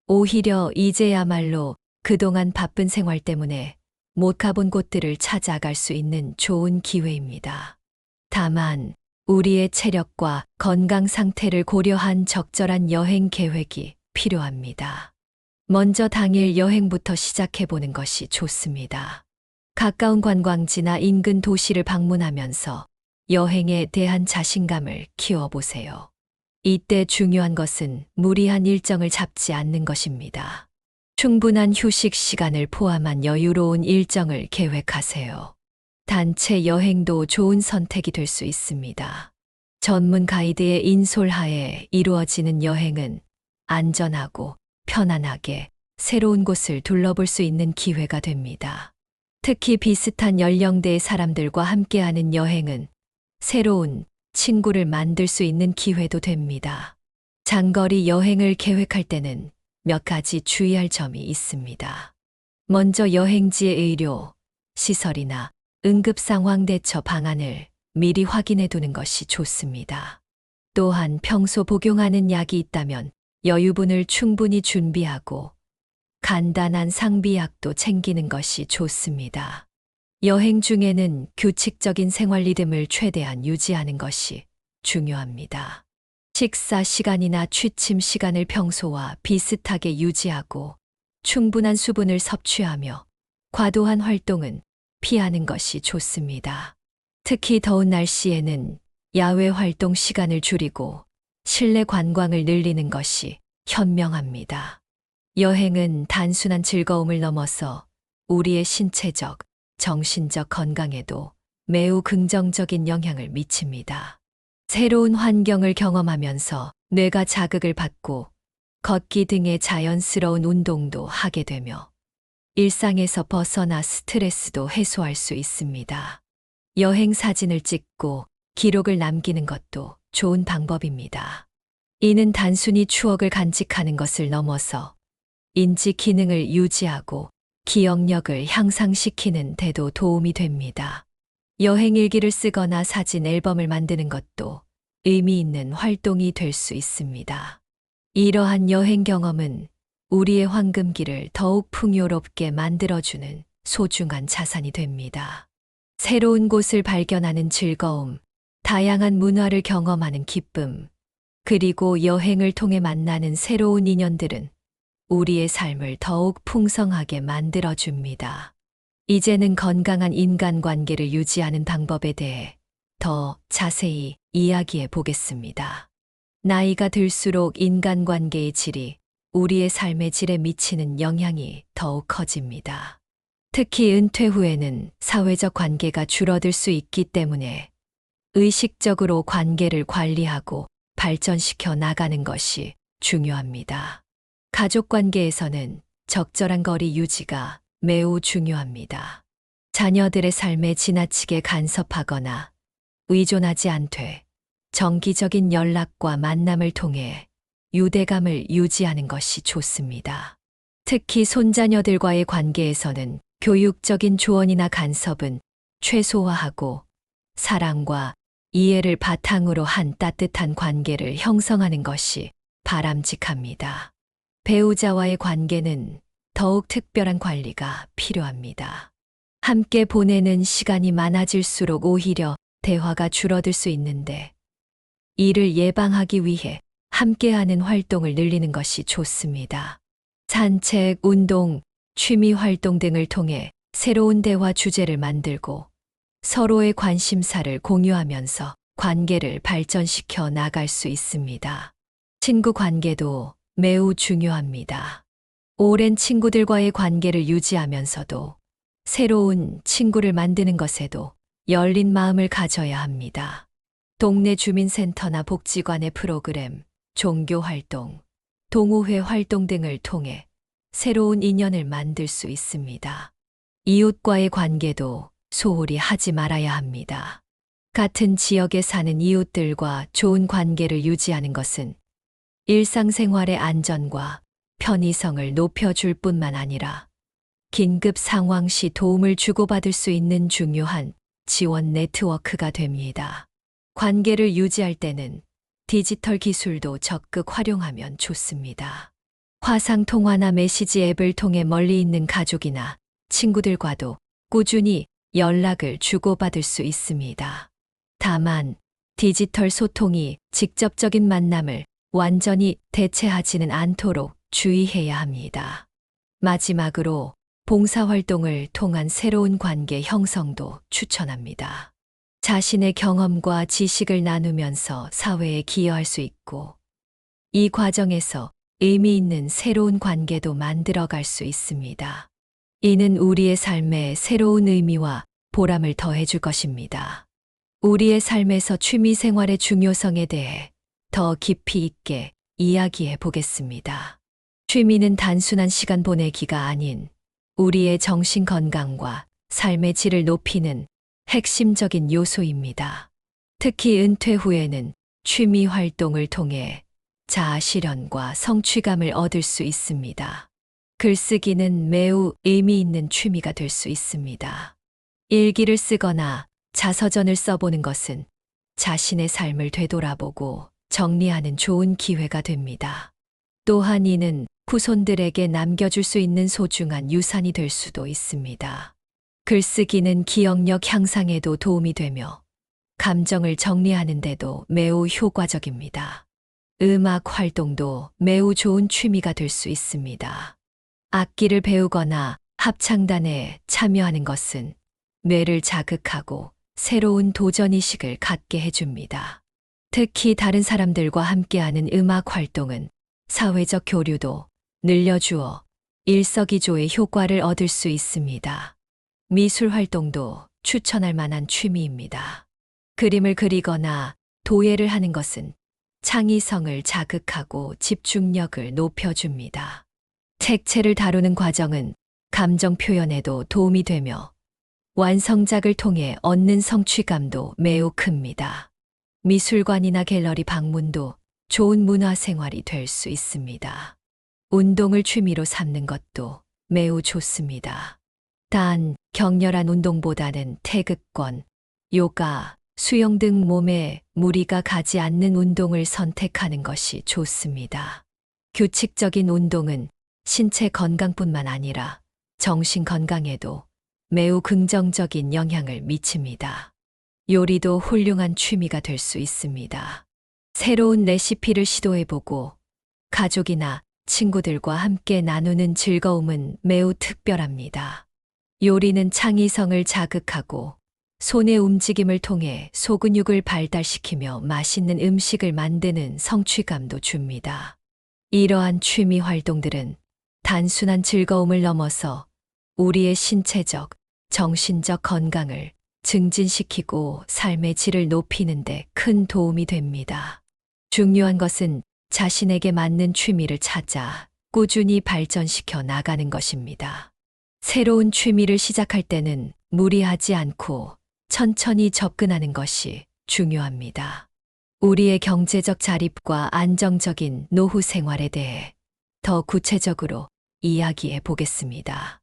오히려 이제야말로 그동안 바쁜 생활 때문에 못 가본 곳들을 찾아갈 수 있는 좋은 기회입니다. 다만 우리의 체력과 건강 상태를 고려한 적절한 여행 계획이 필요합니다. 먼저 당일 여행부터 시작해보는 것이 좋습니다. 가까운 관광지나 인근 도시를 방문하면서 여행에 대한 자신감을 키워보세요. 이때 중요한 것은 무리한 일정을 잡지 않는 것입니다. 충분한 휴식 시간을 포함한 여유로운 일정을 계획하세요. 단체 여행도 좋은 선택이 될 수 있습니다. 전문 가이드의 인솔하에 이루어지는 여행은 안전하고 편안하게 새로운 곳을 둘러볼 수 있는 기회가 됩니다. 특히 비슷한 연령대의 사람들과 함께하는 여행은 새로운 친구를 만들 수 있는 기회도 됩니다. 장거리 여행을 계획할 때는 몇 가지 주의할 점이 있습니다. 먼저 여행지의 의료, 시설이나 응급 상황 대처 방안을 미리 확인해 두는 것이 좋습니다. 또한 평소 복용하는 약이 있다면 여유분을 충분히 준비하고 간단한 상비약도 챙기는 것이 좋습니다. 여행 중에는 규칙적인 생활 리듬을 최대한 유지하는 것이 중요합니다. 식사 시간이나 취침 시간을 평소와 비슷하게 유지하고 충분한 수분을 섭취하며 과도한 활동은 피하는 것이 좋습니다. 특히 더운 날씨에는 야외 활동 시간을 줄이고 실내 관광을 늘리는 것이 현명합니다. 여행은 단순한 즐거움을 넘어서 우리의 신체적, 정신적 건강에도 매우 긍정적인 영향을 미칩니다. 새로운 환경을 경험하면서 뇌가 자극을 받고 걷기 등의 자연스러운 운동도 하게 되며 일상에서 벗어나 스트레스도 해소할 수 있습니다. 여행 사진을 찍고 기록을 남기는 것도 좋은 방법입니다. 이는 단순히 추억을 간직하는 것을 넘어서 인지 기능을 유지하고 기억력을 향상시키는 데도 도움이 됩니다. 여행 일기를 쓰거나 사진 앨범을 만드는 것도 의미 있는 활동이 될 수 있습니다. 이러한 여행 경험은 우리의 황금기를 더욱 풍요롭게 만들어주는 소중한 자산이 됩니다. 새로운 곳을 발견하는 즐거움, 다양한 문화를 경험하는 기쁨, 그리고 여행을 통해 만나는 새로운 인연들은 우리의 삶을 더욱 풍성하게 만들어줍니다. 이제는 건강한 인간관계를 유지하는 방법에 대해 더 자세히 이야기해 보겠습니다. 나이가 들수록 인간관계의 질이 우리의 삶의 질에 미치는 영향이 더욱 커집니다. 특히 은퇴 후에는 사회적 관계가 줄어들 수 있기 때문에 의식적으로 관계를 관리하고 발전시켜 나가는 것이 중요합니다. 가족 관계에서는 적절한 거리 유지가 매우 중요합니다. 자녀들의 삶에 지나치게 간섭하거나 의존하지 않되 정기적인 연락과 만남을 통해 유대감을 유지하는 것이 좋습니다. 특히 손자녀들과의 관계에서는 교육적인 조언이나 간섭은 최소화하고 사랑과 이해를 바탕으로 한 따뜻한 관계를 형성하는 것이 바람직합니다. 배우자와의 관계는 더욱 특별한 관리가 필요합니다. 함께 보내는 시간이 많아질수록 오히려 대화가 줄어들 수 있는데 이를 예방하기 위해 함께하는 활동을 늘리는 것이 좋습니다. 산책, 운동, 취미 활동 등을 통해 새로운 대화 주제를 만들고 서로의 관심사를 공유하면서 관계를 발전시켜 나갈 수 있습니다. 친구 관계도 매우 중요합니다. 오랜 친구들과의 관계를 유지하면서도 새로운 친구를 만드는 것에도 열린 마음을 가져야 합니다. 동네 주민센터나 복지관의 프로그램, 종교 활동, 동호회 활동 등을 통해 새로운 인연을 만들 수 있습니다. 이웃과의 관계도 소홀히 하지 말아야 합니다. 같은 지역에 사는 이웃들과 좋은 관계를 유지하는 것은 일상생활의 안전과 편의성을 높여줄 뿐만 아니라 긴급 상황 시 도움을 주고받을 수 있는 중요한 지원 네트워크가 됩니다. 관계를 유지할 때는 디지털 기술도 적극 활용하면 좋습니다. 화상통화나 메시지 앱을 통해 멀리 있는 가족이나 친구들과도 꾸준히 연락을 주고받을 수 있습니다. 다만 디지털 소통이 직접적인 만남을 완전히 대체하지는 않도록 주의해야 합니다. 마지막으로 봉사활동을 통한 새로운 관계 형성도 추천합니다. 자신의 경험과 지식을 나누면서 사회에 기여할 수 있고 이 과정에서 의미 있는 새로운 관계도 만들어갈 수 있습니다. 이는 우리의 삶에 새로운 의미와 보람을 더해줄 것입니다. 우리의 삶에서 취미 생활의 중요성에 대해 더 깊이 있게 이야기해 보겠습니다. 취미는 단순한 시간 보내기가 아닌 우리의 정신 건강과 삶의 질을 높이는 핵심적인 요소입니다. 특히 은퇴 후에는 취미 활동을 통해 자아 실현과 성취감을 얻을 수 있습니다. 글쓰기는 매우 의미 있는 취미가 될 수 있습니다. 일기를 쓰거나 자서전을 써보는 것은 자신의 삶을 되돌아보고 정리하는 좋은 기회가 됩니다. 또한 이는 후손들에게 남겨줄 수 있는 소중한 유산이 될 수도 있습니다. 글쓰기는 기억력 향상에도 도움이 되며 감정을 정리하는 데도 매우 효과적입니다. 음악 활동도 매우 좋은 취미가 될 수 있습니다. 악기를 배우거나 합창단에 참여하는 것은 뇌를 자극하고 새로운 도전의식을 갖게 해줍니다. 특히 다른 사람들과 함께하는 음악 활동은 사회적 교류도 늘려주어 일석이조의 효과를 얻을 수 있습니다. 미술 활동도 추천할 만한 취미입니다. 그림을 그리거나 도예를 하는 것은 창의성을 자극하고 집중력을 높여줍니다. 색채를 다루는 과정은 감정 표현에도 도움이 되며 완성작을 통해 얻는 성취감도 매우 큽니다. 미술관이나 갤러리 방문도 좋은 문화생활이 될 수 있습니다. 운동을 취미로 삼는 것도 매우 좋습니다. 단, 격렬한 운동보다는 태극권, 요가, 수영 등 몸에 무리가 가지 않는 운동을 선택하는 것이 좋습니다. 규칙적인 운동은 신체 건강뿐만 아니라 정신 건강에도 매우 긍정적인 영향을 미칩니다. 요리도 훌륭한 취미가 될 수 있습니다. 새로운 레시피를 시도해보고 가족이나 친구들과 함께 나누는 즐거움은 매우 특별합니다. 요리는 창의성을 자극하고 손의 움직임을 통해 소근육을 발달시키며 맛있는 음식을 만드는 성취감도 줍니다. 이러한 취미 활동들은 단순한 즐거움을 넘어서 우리의 신체적, 정신적 건강을 증진시키고 삶의 질을 높이는 데 큰 도움이 됩니다. 중요한 것은 자신에게 맞는 취미를 찾아 꾸준히 발전시켜 나가는 것입니다. 새로운 취미를 시작할 때는 무리하지 않고 천천히 접근하는 것이 중요합니다. 우리의 경제적 자립과 안정적인 노후 생활에 대해 더 구체적으로 이야기해 보겠습니다.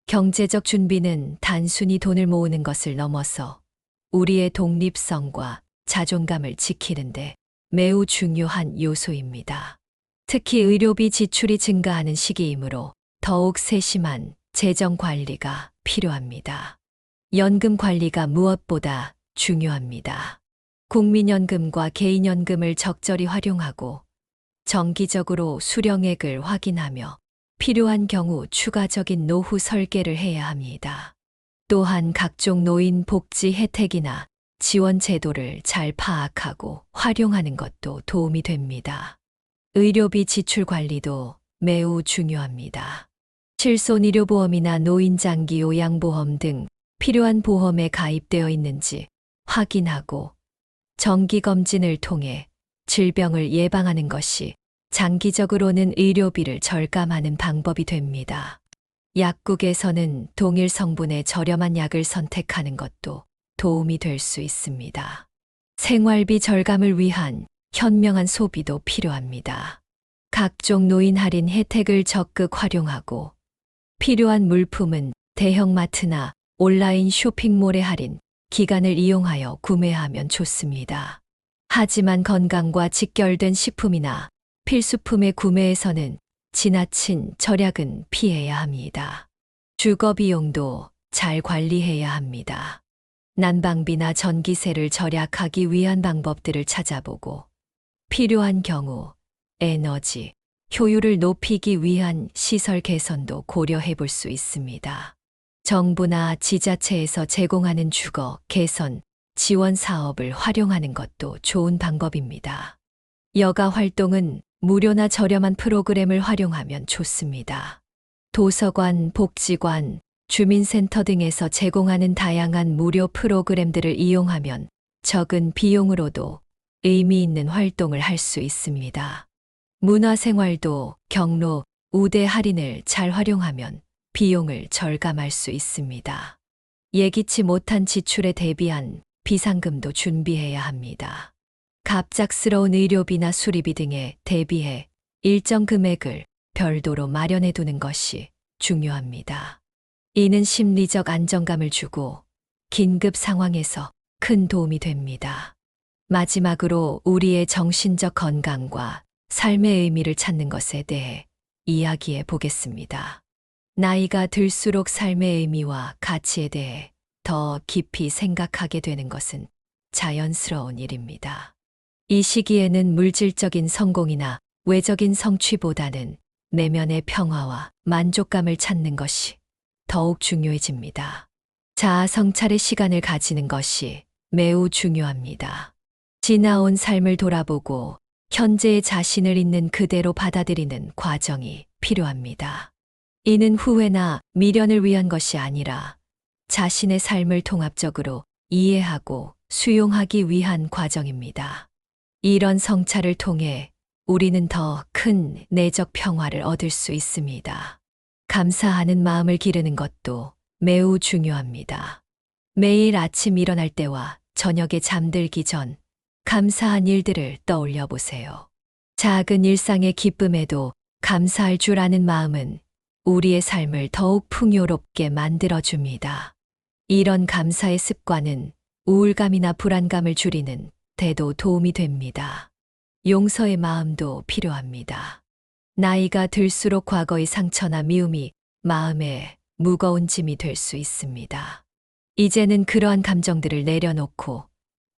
경제적 준비는 단순히 돈을 모으는 것을 넘어서 우리의 독립성과 자존감을 지키는데 매우 중요한 요소입니다. 특히 의료비 지출이 증가하는 시기이므로 더욱 세심한 재정 관리가 필요합니다. 연금 관리가 무엇보다 중요합니다. 국민연금과 개인연금을 적절히 활용하고 정기적으로 수령액을 확인하며 필요한 경우 추가적인 노후 설계를 해야 합니다. 또한 각종 노인 복지 혜택이나 지원 제도를 잘 파악하고 활용하는 것도 도움이 됩니다. 의료비 지출 관리도 매우 중요합니다. 실손의료보험이나 노인장기 요양보험 등 필요한 보험에 가입되어 있는지 확인하고 정기검진을 통해 질병을 예방하는 것이 장기적으로는 의료비를 절감하는 방법이 됩니다. 약국에서는 동일 성분의 저렴한 약을 선택하는 것도 도움이 될 수 있습니다. 생활비 절감을 위한 현명한 소비도 필요합니다. 각종 노인 할인 혜택을 적극 활용하고 필요한 물품은 대형마트나 온라인 쇼핑몰의 할인 기간을 이용하여 구매하면 좋습니다. 하지만 건강과 직결된 식품이나 필수품의 구매에서는 지나친 절약은 피해야 합니다. 주거 비용도 잘 관리해야 합니다. 난방비나 전기세를 절약하기 위한 방법들을 찾아보고 필요한 경우 에너지 효율을 높이기 위한 시설 개선도 고려해 볼 수 있습니다. 정부나 지자체에서 제공하는 주거 개선 지원 사업을 활용하는 것도 좋은 방법입니다. 여가 활동은 무료나 저렴한 프로그램을 활용하면 좋습니다. 도서관, 복지관, 주민센터 등에서 제공하는 다양한 무료 프로그램들을 이용하면 적은 비용으로도 의미 있는 활동을 할 수 있습니다. 문화생활도 경로, 우대 할인을 잘 활용하면 비용을 절감할 수 있습니다. 예기치 못한 지출에 대비한 비상금도 준비해야 합니다. 갑작스러운 의료비나 수리비 등에 대비해 일정 금액을 별도로 마련해 두는 것이 중요합니다. 이는 심리적 안정감을 주고 긴급 상황에서 큰 도움이 됩니다. 마지막으로 우리의 정신적 건강과 삶의 의미를 찾는 것에 대해 이야기해 보겠습니다. 나이가 들수록 삶의 의미와 가치에 대해 더 깊이 생각하게 되는 것은 자연스러운 일입니다. 이 시기에는 물질적인 성공이나 외적인 성취보다는 내면의 평화와 만족감을 찾는 것이 더욱 중요해집니다. 자아 성찰의 시간을 가지는 것이 매우 중요합니다. 지나온 삶을 돌아보고 현재의 자신을 있는 그대로 받아들이는 과정이 필요합니다. 이는 후회나 미련을 위한 것이 아니라 자신의 삶을 통합적으로 이해하고 수용하기 위한 과정입니다. 이런 성찰을 통해 우리는 더 큰 내적 평화를 얻을 수 있습니다. 감사하는 마음을 기르는 것도 매우 중요합니다. 매일 아침 일어날 때와 저녁에 잠들기 전 감사한 일들을 떠올려 보세요. 작은 일상의 기쁨에도 감사할 줄 아는 마음은 우리의 삶을 더욱 풍요롭게 만들어줍니다. 이런 감사의 습관은 우울감이나 불안감을 줄이는 데도 도움이 됩니다. 용서의 마음도 필요합니다. 나이가 들수록 과거의 상처나 미움이 마음에 무거운 짐이 될 수 있습니다. 이제는 그러한 감정들을 내려놓고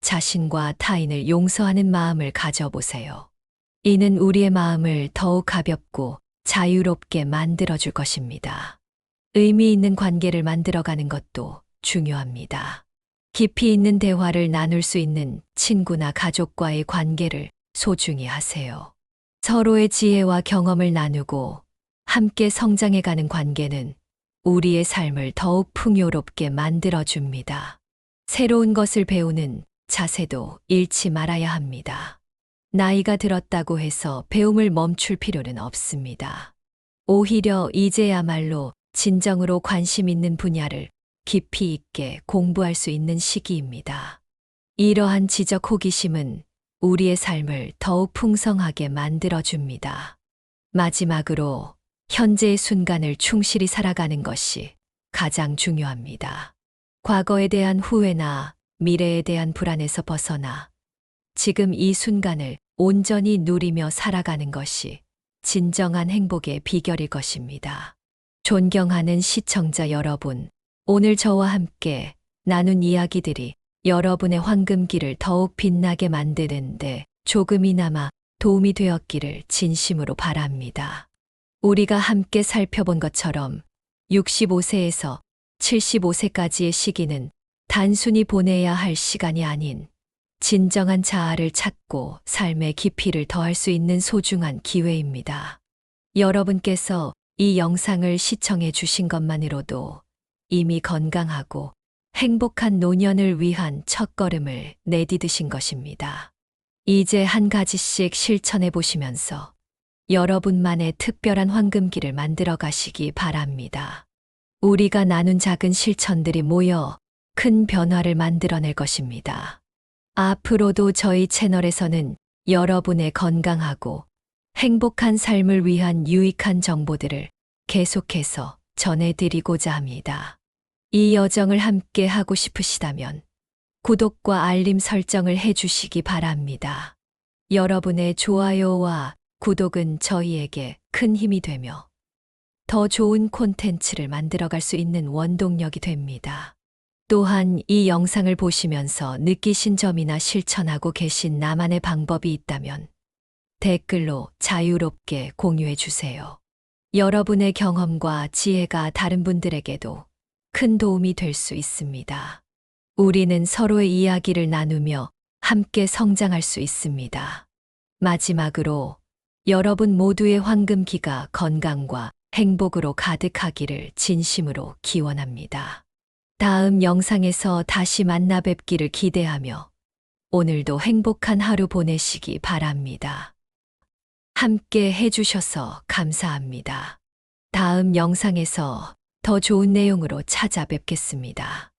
자신과 타인을 용서하는 마음을 가져보세요. 이는 우리의 마음을 더욱 가볍고 자유롭게 만들어줄 것입니다. 의미 있는 관계를 만들어가는 것도 중요합니다. 깊이 있는 대화를 나눌 수 있는 친구나 가족과의 관계를 소중히 하세요. 서로의 지혜와 경험을 나누고 함께 성장해가는 관계는 우리의 삶을 더욱 풍요롭게 만들어줍니다. 새로운 것을 배우는 자세도 잃지 말아야 합니다. 나이가 들었다고 해서 배움을 멈출 필요는 없습니다. 오히려 이제야말로 진정으로 관심 있는 분야를 깊이 있게 공부할 수 있는 시기입니다. 이러한 지적 호기심은 우리의 삶을 더욱 풍성하게 만들어줍니다. 마지막으로 현재의 순간을 충실히 살아가는 것이 가장 중요합니다. 과거에 대한 후회나 미래에 대한 불안에서 벗어나 지금 이 순간을 온전히 누리며 살아가는 것이 진정한 행복의 비결일 것입니다. 존경하는 시청자 여러분, 오늘 저와 함께 나눈 이야기들이 여러분의 황금기를 더욱 빛나게 만드는데 조금이나마 도움이 되었기를 진심으로 바랍니다. 우리가 함께 살펴본 것처럼 65세에서 75세까지의 시기는 단순히 보내야 할 시간이 아닌 진정한 자아를 찾고 삶의 깊이를 더할 수 있는 소중한 기회입니다. 여러분께서 이 영상을 시청해 주신 것만으로도 이미 건강하고 행복한 노년을 위한 첫걸음을 내디디신 것입니다. 이제 한 가지씩 실천해 보시면서 여러분만의 특별한 황금기를 만들어 가시기 바랍니다. 우리가 나눈 작은 실천들이 모여 큰 변화를 만들어낼 것입니다. 앞으로도 저희 채널에서는 여러분의 건강하고 행복한 삶을 위한 유익한 정보들을 계속해서 전해드리고자 합니다. 이 여정을 함께 하고 싶으시다면 구독과 알림 설정을 해주시기 바랍니다. 여러분의 좋아요와 구독은 저희에게 큰 힘이 되며 더 좋은 콘텐츠를 만들어갈 수 있는 원동력이 됩니다. 또한 이 영상을 보시면서 느끼신 점이나 실천하고 계신 나만의 방법이 있다면 댓글로 자유롭게 공유해 주세요. 여러분의 경험과 지혜가 다른 분들에게도 큰 도움이 될 수 있습니다. 우리는 서로의 이야기를 나누며 함께 성장할 수 있습니다. 마지막으로 여러분 모두의 황금기가 건강과 행복으로 가득하기를 진심으로 기원합니다. 다음 영상에서 다시 만나 뵙기를 기대하며 오늘도 행복한 하루 보내시기 바랍니다. 함께 해주셔서 감사합니다. 다음 영상에서 더 좋은 내용으로 찾아뵙겠습니다.